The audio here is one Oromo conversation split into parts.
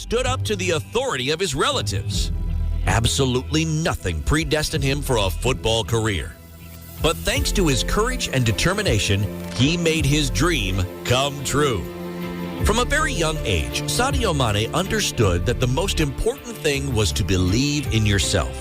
stood up to the authority of his relatives. Absolutely nothing predestined him for a football career. But thanks to his courage and determination, he made his dream come true. From a very young age, Sadio Mane understood that the most important thing was to believe in yourself.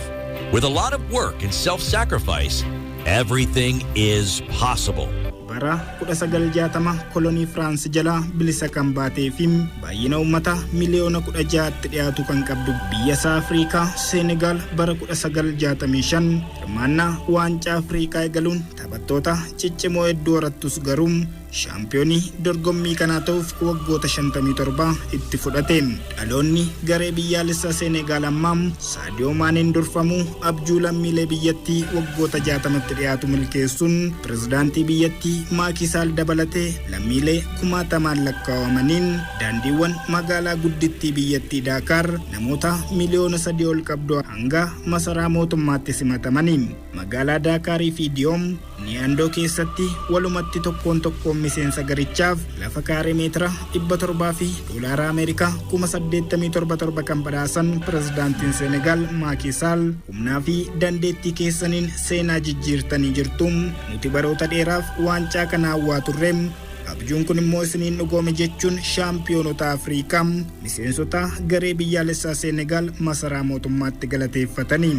With a lot of work and self-sacrifice, everything is possible. Bara 1960 kolonii France jala bilisa kan baatee fi baay'ina uummata miliyoona 16 dhiyaatu kan qabdu biyya Afrikaa Senegal bara 1965 hirmaannaa waancaa Afrikaa eegaluun taphattoota ciccimoo hedduu horattus garuu shaampiyoonii dorgommii kanaa ta'uuf waggoota 57 itti fudhateen dhaloonni garee biyyaalessaa Senegal ammaa Sadio Maneen durfamu abjuu lammiilee biyyattii waggoota 60tti dhiyaatu milkeessuun pirezidaantii biyyattii Maatii Saal dabalatee lammiilee kumaatamaan lakkaawamaniin daandiiwwan magaalaa guddittii biyyattii Dakar namoota miliyoona 3 ol qabdu hanga masaraa mootummaatti simatamaniin magaalaa Dakarii fi Diyoom Niandoo keessatti walumatti tokkoon miseensa garichaaf lafa kaaree meetira 700 fi doolaara Ameerikaa 87,700 kan badhaasan pirezidaantiin Senegal Maatii Saal humnaa fi dandeettii keessaniin seenaa jijjiirtanii jirtu nuti baroota dheeraaf waancaa kana hawwaa turreem abjuun kun immoo isiniin dhugoome jechuun shaampiyoonota Afrikaa miseensota garee biyyaalessaa Senegal masaraa mootummaatti galateeffatanii.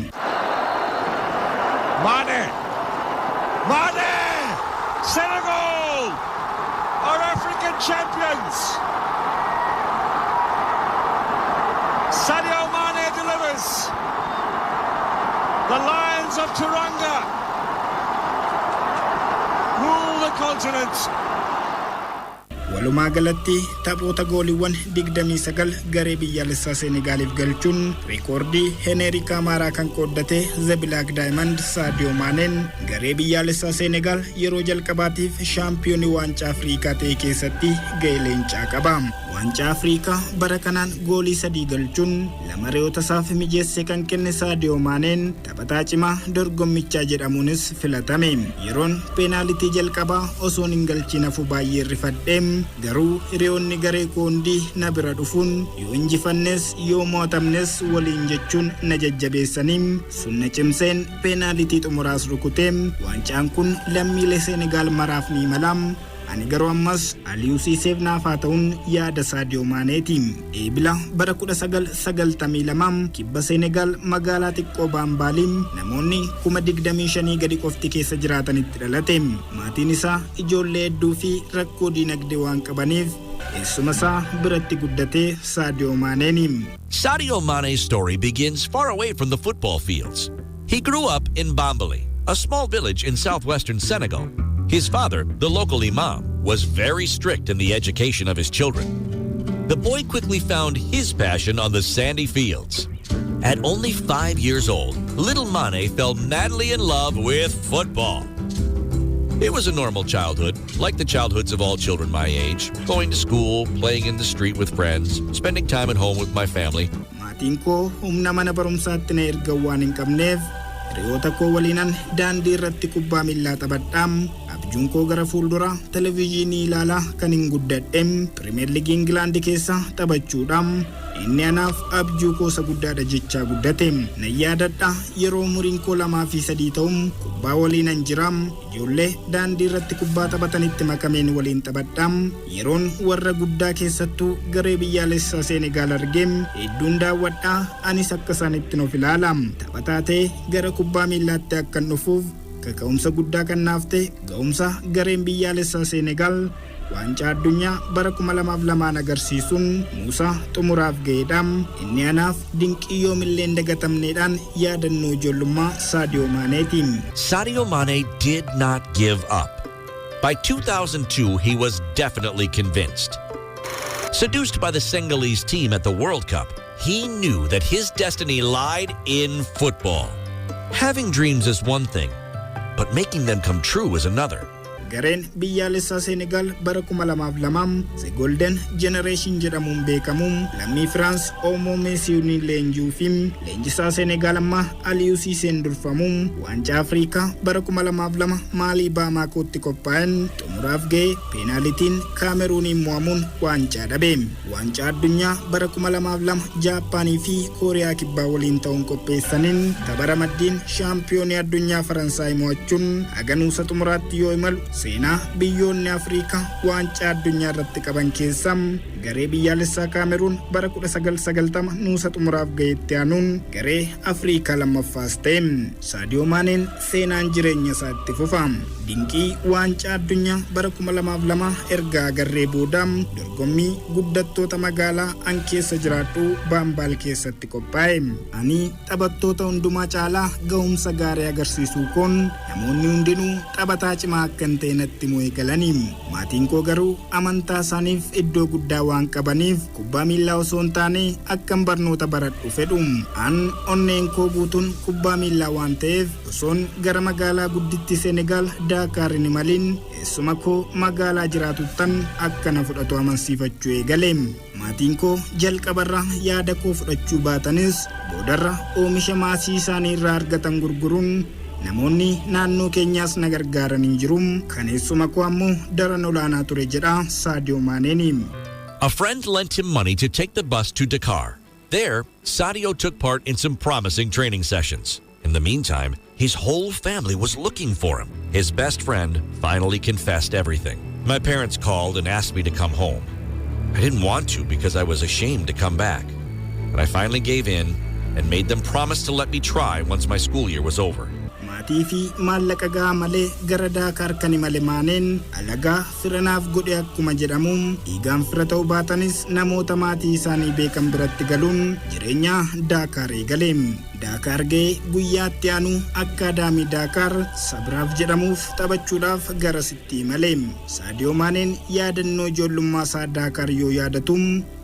Mane! Senegal are African champions! Sadio Mane delivers! The Lions of Teranga rule the continent! Walumaa galatti taphoota gooliiwwan 29 garee biyyaalessaa Senegaaliif galchuun reekoordii Henerikaa Maaraa kan qooddate The Black Diamond Sadio Maneen garee biyyaalessaa Senegal yeroo jalqabaatiif shaampiyoonii waancaa Afrikaa ta'e keessatti gahee leencaa qaba. Waancaa Afrikaa bara kanaan goolii 3 galchuun lama re'oota isaaf mijeesse kan kenne Sadio Maneen taphataa cimaa dorgommichaa jedhamuunis filatame. Yeroon peenaalitii jalqabaa osoo hin galchiin hafu baay'ee rifadheem garuu hiriyoonni garee koondii na bira dhufuun yoo injifannes yoo moo'amnes waliin jechuun na jajjabeessaniin sunna cimseen peenaalitii xumuraas rukuteem waancaan kun lammiilee Senegal maraaf ni malaam. Ani garuu ammas Aliyuusiiseef naaf haa ta'uun yaada Sadio Maaneetiin. Eebila bara 1992 kibba Senegal magaalaa xiqqoo Baambaaliin namoonni 25,000 gadi qofti keessa jiraatanitti dhalate. Maatiin isaa ijoollee hedduu fi rakkoo diinagdee waan qabaniif eessuma isaa biratti guddatee Sadio Maaneeni. Sadio Mane's story begins far away from the football fields. He grew up in Bambali, a small village in southwestern Senegal. His father, the local imam, was very strict in the education of his children. The boy quickly found his passion on the sandy fields. At only 5 years old, little Mane fell madly in love with football. It was a normal childhood, like the childhoods of all children my age, going to school, playing in the street with friends, spending time at home with my family. Maatiin koo humna mana barumsaatti na erga waan hin qabneef hiriyoota koo waliinan daandii irratti kubbaa miillaa taphadhaam. Abjuun koo gara fuuldura televiziyoonii ilaalaa kan hin guddadheem Premier League England keessa taphachuudhaam inni anaaf abjuu koo isa guddaadha jechaa guddateem. Na yaadadha yeroo umuriin koo 2 fi 3 ta'um kubbaa waliinan jiraam ijoollee daandii irratti kubbaa taphatanitti makameen waliin taphadhaam yeroon warra guddaa keessattuu garee biyyaalessaa Senegal argeem hedduun daawwadhaa anis akka isaanitti of ilaalaam taphataa ta'e gara kubbaa miillaatti akkan dhufuuf kaka'umsa guddaa kan naaf ta'e ga'umsa gareen biyyaalessaa Senegal waancaa addunyaa bara 2002 agarsiisuun Muusaa xumuraaf ga'eedhaam inni anaaf dinqii yoomillee hin dagatamneedhaan yaadannoo ijoollummaa Sadio Maaneetiin. Sadio Mane did not give up. By 2002, he was definitely convinced. Seduced by the Senegalese team at the World Cup, he knew that his destiny lied in football. Having dreams is one thing, but making them come true is another. gareen biyyaalessaa Senegal bara 2002 The Golden Generation jedhamuun beekamuun lammii France Omo Messiuni leenjuu fi leenjisaa Senegal amma Aliou Cisseen durfamuun waancaa Afrikaa bara 2002 Maalii Baamaakotti qophaa'an xumuraaf ga'e peenaalitiin Kaameruuniin mo'amuun waancaa dhabe. Waancaa addunyaa bara 2002 Jaappaanii fi Kooriyaa Kibbaa waliin ta'uun qopheessaniin tapha ramaddiin shaampiyoonii addunyaa Faransaay mo'achuun haganuusa xumuraatti yoo imalu seenaa biyyoonni Afrikaa waancaa addunyaa irratti qaban keessaa garee biyyaalessaa Kaameruun bara 1990 nuusa xumuraaf ga'etti aanuun garee Afrikaa lammaffaas ta'e. Sadio Maneen seenaan jireenya isaatti fufa. Dinqii waancaa addunyaa bara 2002 erga agarree booda dorgommii guddattoota magaalaa an keessa jiraadhu Baambaal keessatti qophaa'e. Ani taphattoota hundumaa caalaa ga'umsa gaarii agarsiisuu koon namoonni hundinuu taphataa cimaa akka hin ta'e natti himuu eegalanii. Maatiin koo garuu amantaa isaaniif iddoo guddaa waan qabaniif kubbaa miilaa osoo hin taane akkan barnoota baradhu fedhu. An onneen koo guutuun kubbaa miilaa waan ta'eef osoon gara magaalaa guddittii Senegal Daakaar hin imalin eessuma koo magaalaa jiraatuttan akka na fudhatu amansiifachuu eegale. Maatiin koo jalqabarra yaada koo fudhachuu baatanis boodarra oomisha maasii isaanii irraa argatan gurguruun namoonni naannoo keenyaas na gargaaran hin jiru. Kaneessuma koo ammoo daran olaanaa ture jedha Sadio Maneen. A friend lent him money to take the bus to Dakar. There, Sadio took part in some promising training sessions. In the meantime, his whole family was looking for him. His best friend finally confessed everything. My parents called and asked me to come home. I didn't want to because I was ashamed to come back. But I finally gave in and made them promise to let me try once my school year was over. Maatii fi maallaqa gahaa malee gara Daakaar kan imale Maneen alagaa firanaaf godhe akkuma jedhamuun dhiigaan fira ta'uu baatanis namoota maatii isaanii beekan biratti galuun jireenya Daakaar eegale. Daakaar ga'ee guyyaatti aanu akkaadaamii Daakaar sabraaf jedhamuuf taphachuudhaaf garasitti imale. Sadio Maneen yaadannoo ijoollummaa isaa Daakaar yoo yaadatu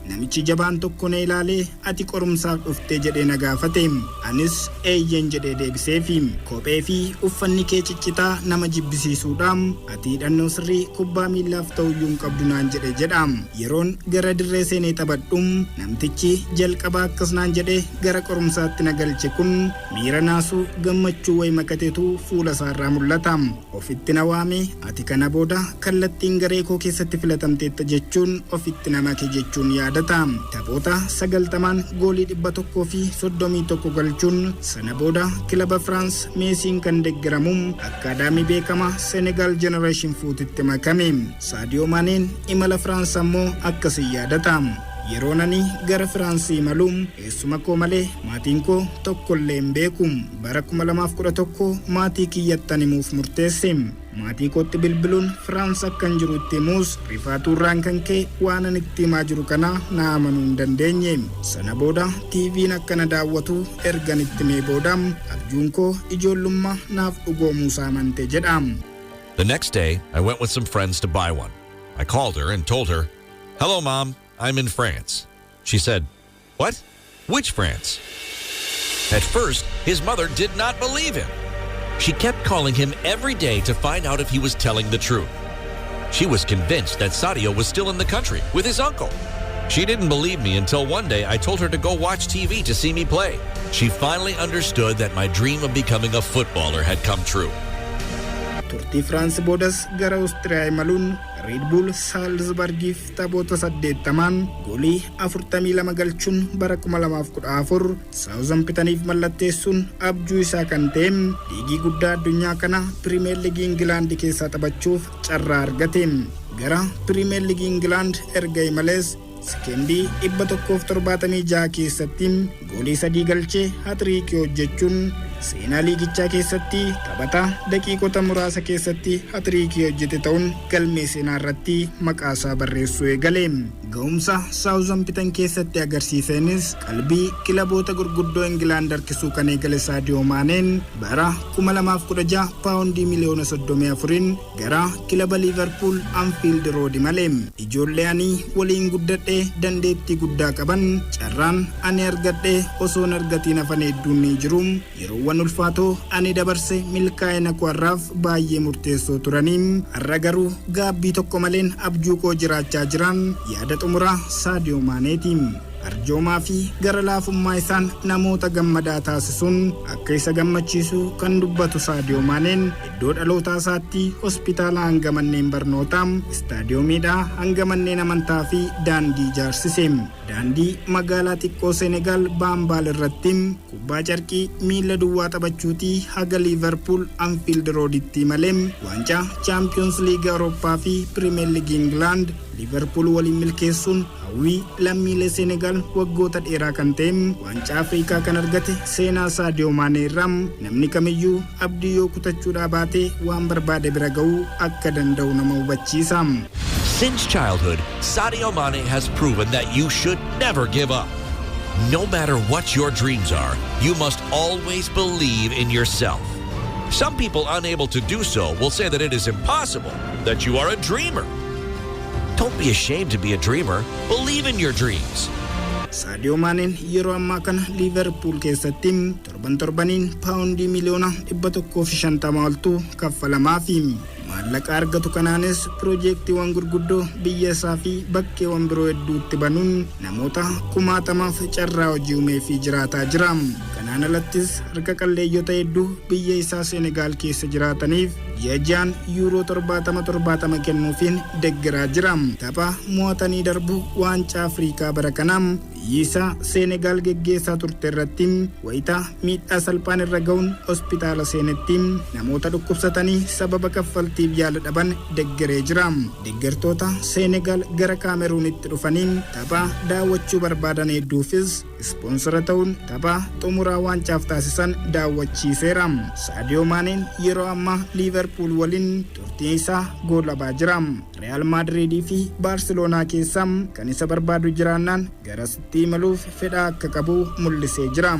namichi jabaan tokko na ilaalee ati qorumsaaf dhuftee jedhee na gaafate. Anis eeyyen jedhee deebiseefi. Kophee fi uffanni kee ciccitaa nama jibbisiisuudha. Ati hidhannoo sirrii kubbaa miillaaf ta'uyyuu hin qabdu naan jedhe jedha. Yeroon gara dirree seenee taphadhu namtichi jalqabaa akkas naan jedhee gara qorumsaatti na galche kun miira naasuu gammachuu wayi makateetu fuula isaarraa mul'ata. Ofitti na waame ati kana booda kallattiin garee koo keessatti filatamteetta jechuun ofitti na make jechuun yaada. Taphoota 90 goolii 131 galchuun sana booda kilaba France Messiin kan deeggaramu akkaadaamii beekama Senegal Generation fuutitti makame. Sadio Maneen imala France ammoo akkasii yaadata. Yeroon ani gara Firaansii imaluun eessuma koo malee maatiin koo tokkollee hin beeku. Bara 2011 maatii kiyyattan himuuf murteesse. Maatii kootti bilbiluun Firaans akkan jiru itti himuus rifaatuurraan kan ka'e waan ani itti himaa jiru kana na amanuu hin dandeenye. Sana booda TV'n akkana daawwatu ergan itti himee booda abjuun koo ijoollummaa naaf dhugoomuusaa amante jedha. The next day, I went with some friends to buy one. I called her and told her, "Hello, Mom. I'm in France." She said, "What? Which France?" At first, his mother did not believe him. She kept calling him every day to find out if he was telling the truth. She was convinced that Sadio was still in the country with his uncle. She didn't believe me until one day I told her to go watch TV to see me play. She finally understood that my dream of becoming a footballer had come true. Turtii France boodas gara Austriyaa imaluun Red Bull Salzburgiif taphoota 80 goolii 42 galchuun bara 2014 Southamptoniif mallatteessuun abjuu isaa kan ta'e liigii guddaa addunyaa kana Premier League England keessaa taphachuuf carraa argate. Gara Premier League England erga imalees sekendii 176 keessatti goolii 3 galchee hatriikii hojjechuun seenaa liigichaa keessatti taphataa daqiiqota muraasa keessatti hatriikii hojjete ta'uun galmee seenaa irratti maqaa isaa barreessuu eegale. ga'umsa Southampton keessatti agarsiisenis qalbii kilaboota gurguddoo England harkisuu kan eegale Sadio Maneen bara 2016 paawundii miliyoona 34 gara kilaba Liverpool Anfield Road malee ijoolleen waliin guddadhee dandeettii guddaa qaban carraan ani argadhee osoo argatiin hafan hedduun ni jiru yeroowwan ulfaatoo ani dabarse milkaa'ina kwarraaf baay'ee murteessoo turaniin har'a garuu gaabbii tokko maleen abjuu koo jiraachaa jiran yaada xumuraa Sadio Maneetiin arjoomaa fi gara laafummaa isaan namoota gammadaa taasisuun akka isa gammachiisu kan dubbatu Sadio Maneen iddoo dhalootaa isaatti hospitaala hanga manneen barnootaa istaadiyoomiidhaa hanga manneen amantaa fi daandii ijaarsise daandii magaalaa xiqqoo Senegal Baambaal irratti kubbaa carqii miila duwwaa taphachuutii haga Liverpool Anfield Roaditti malee waancaa Champions League Awurooppaa fi Premier League England Liverpool waliin milkeessuun hawwii lammiilee Senegal waggoota dheeraa kan ta'e waancaa Afrikaa kan argate Seenaa Sadio Mane irraa namni kamiyyuu abdii yoo kutachuudhaa baate waan barbaade bira ga'uu akka danda'u nama hubachiisa. Since childhood, Sadio Mane has proven that you should never give up. No matter what your dreams are, you must always believe in yourself. Some people unable to do so will say that it is impossible, that you are a dreamer. Don't be ashamed to be a dreamer. Believe in your dreams. Sadio Maneen yeroo ammaa kana Liverpool keessatti torbaniin paawundii miliyoona 150 oltu kaffalamaaf maallaqa argatu kanaanis piroojeektiiwwan gurguddoo biyya isaa fi bakkeewwan biroo hedduutti banuun namoota 10,000 carraa hojii uumee fi jiraataa jira. Kanaan alattis harka qalleeyyota hedduu biyya isaa Senegal keessa jiraataniif ji'aan yuuroo 70 kennuufiin deeggaraa jira. Tapha mo'atanii darbu waancaa Afrikaa bara kanaa biyya Senegal geggeessaa turte irratti wayitaa miidhaa salphaan irra ga'uun hospitaala seenetti namoota dhukkubsatanii sababa kaffaltiif yaala dhaban deeggaree jira. Deeggartoota Senegal gara Kaameruunitti dhufaniin tapha daawwachuu barbaadan hedduufis ispoonsara ta'uun tapha xumuraa waancaaf taasisan daawwachiiseera. Sadio Maneen yeroo ammaa Liverpool waliin turtii isaa goolabaa jira. Real Madrid fi Barcelona keessaa kan isa barbaadu jiraannaan garasitti imaluuf fedha akka qabu mul'isee jira.